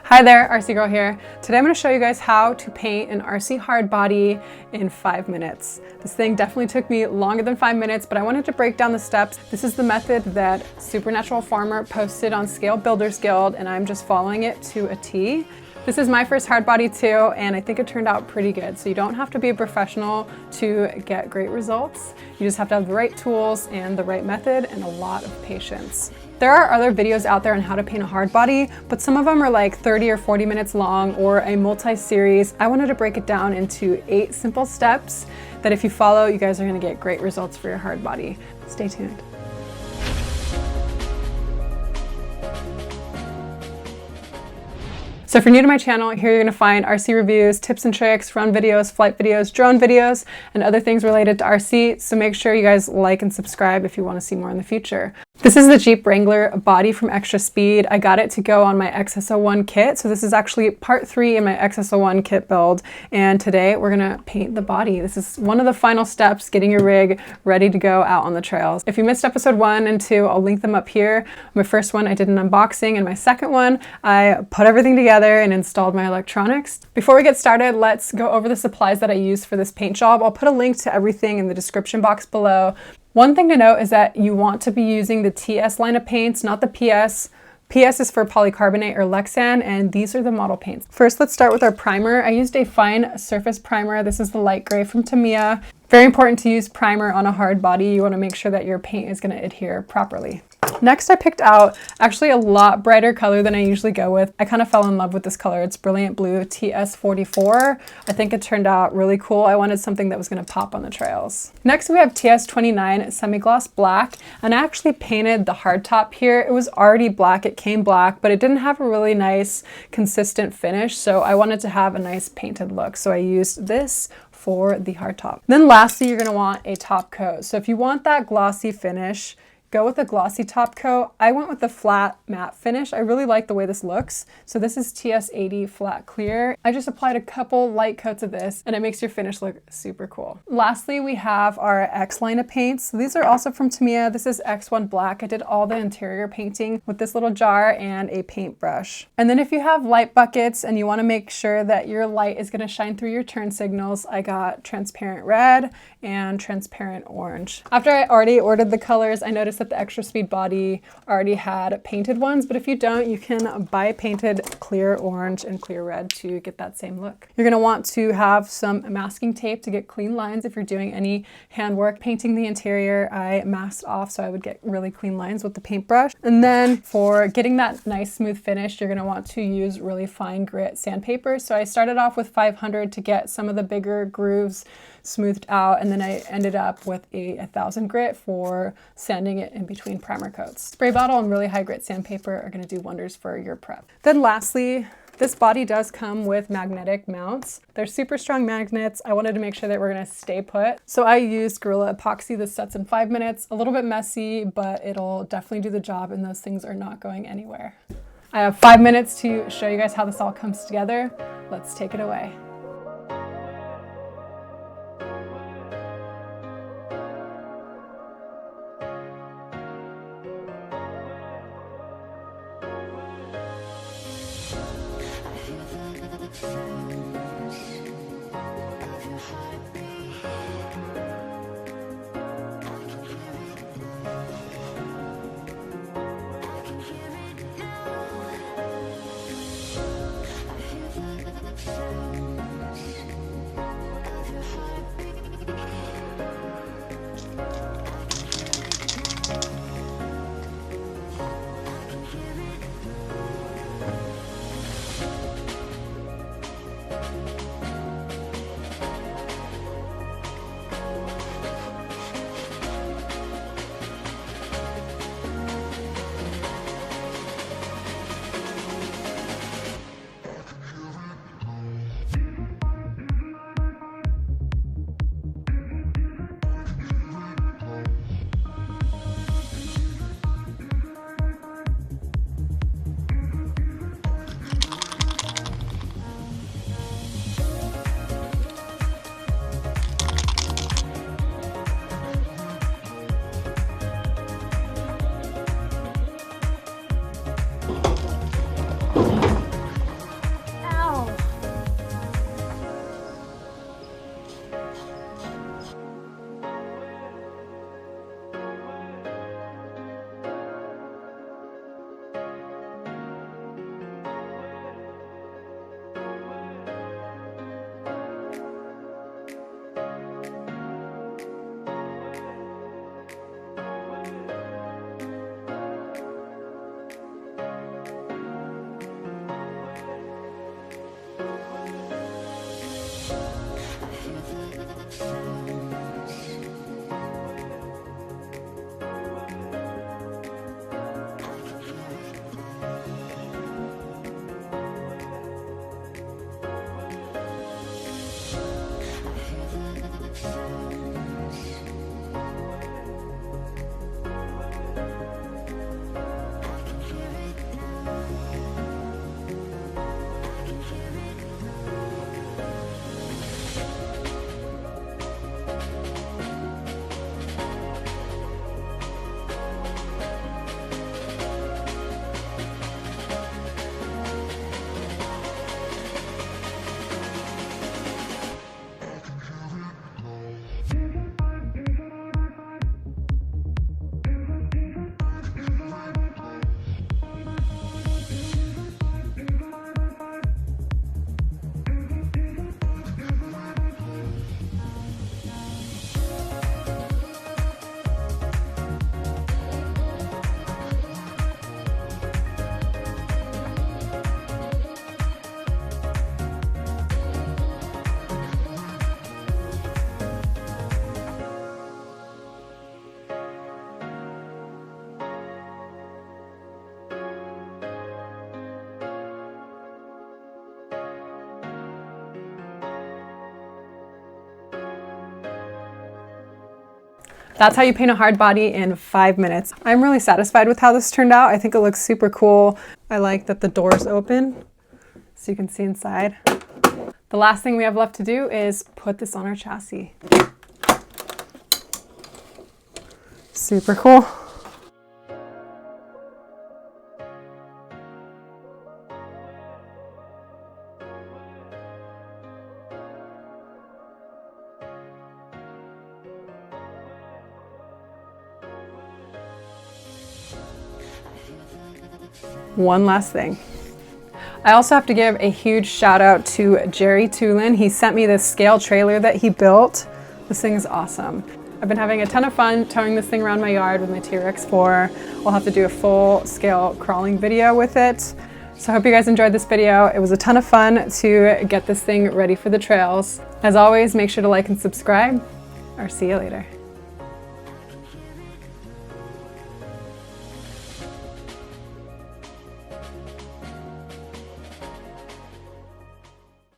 Hi there, RC Girl here. Today I'm going to show you guys how to paint an RC Hardbody in 5 minutes. This thing definitely took me longer than 5 minutes, but I wanted to break down the steps. This is the method that Supernatural Farmer posted on Scale Builders Guild, and I'm just following it to a T. This is my first Hardbody too, and I think it turned out pretty good. So you don't have to be a professional to get great results. You just have to have the right tools and the right method and a lot of patience. There are other videos out there on how to paint a hardbody, but some of them are like 30 or 40 minutes long or a multi-series. I wanted to break it down into 8 simple steps that if you follow, you guys are gonna get great results for your hardbody. Stay tuned. So if you're new to my channel, here you're gonna find RC reviews, tips and tricks, run videos, flight videos, drone videos, and other things related to RC. So make sure you guys like and subscribe if you wanna see more in the future. This is the Jeep Wrangler body from Xtra Speed. I got it to go on my XS01 kit. So this is actually part 3 in my XS01 kit build. And today we're gonna paint the body. This is one of the final steps, getting your rig ready to go out on the trails. If you missed episode 1 and 2, I'll link them up here. My first one, I did an unboxing, and my second one, I put everything together and installed my electronics. Before we get started, let's go over the supplies that I used for this paint job. I'll put a link to everything in the description box below. One thing to note is that you want to be using the TS line of paints, not the PS. PS is for polycarbonate or Lexan, and these are the model paints. First, let's start with our primer. I used a fine surface primer. This is the light gray from Tamiya. Very important to use primer on a hard body. You want to make sure that your paint is going to adhere properly. Next, I picked out actually a lot brighter color than I usually go with. I kind of fell in love with this color. It's Brilliant Blue TS44. I think it turned out really cool. I wanted something that was going to pop on the trails. Next, we have TS29 Semi-Gloss Black, and I actually painted the hard top here. It was already black. It came black, but it didn't have a really nice, consistent finish, so I wanted to have a nice painted look. So I used this for the hard top. Then lastly, you're going to want a top coat. So if you want that glossy finish, go with a glossy top coat. I went with the flat matte finish. I really like the way this looks. So this is TS80 Flat Clear. I just applied a couple light coats of this, and it makes your finish look super cool. Lastly, we have our X line of paints. So these are also from Tamiya. This is X1 Black. I did all the interior painting with this little jar and a paintbrush. And then if you have light buckets and you want to make sure that your light is going to shine through your turn signals, I got transparent red and transparent orange. After I already ordered the colors, I noticed that the Xtra Speed body already had painted ones, but if you don't, you can buy painted clear orange and clear red to get that same look. You're going to want to have some masking tape to get clean lines if you're doing any handwork. Painting the interior, I masked off so I would get really clean lines with the paintbrush. And then for getting that nice smooth finish, you're going to want to use really fine grit sandpaper. So I started off with 500 to get some of the bigger grooves smoothed out, and then I ended up with a 1000 grit for sanding it in between primer coats. Spray bottle and really high grit sandpaper are going to do wonders for your prep. Then lastly, this body does come with magnetic mounts. They're super strong magnets. I wanted to make sure that we're going to stay put. So I used Gorilla Epoxy. This sets in 5 minutes. A little bit messy, but it'll definitely do the job, and those things are not going anywhere. I have 5 minutes to show you guys how this all comes together. Let's take it away. That's how you paint a hard body in 5 minutes. I'm really satisfied with how this turned out. I think it looks super cool. I like that the doors open so you can see inside. The last thing we have left to do is put this on our chassis. Super cool. One last thing. I also have to give a huge shout out to Gerry Toolin. He sent me this scale trailer that he built. This thing is awesome. I've been having a ton of fun towing this thing around my yard with my TRX4. We'll have to do a full scale crawling video with it. So I hope you guys enjoyed this video. It was a ton of fun to get this thing ready for the trails. As always, make sure to like and subscribe. I'll see you later.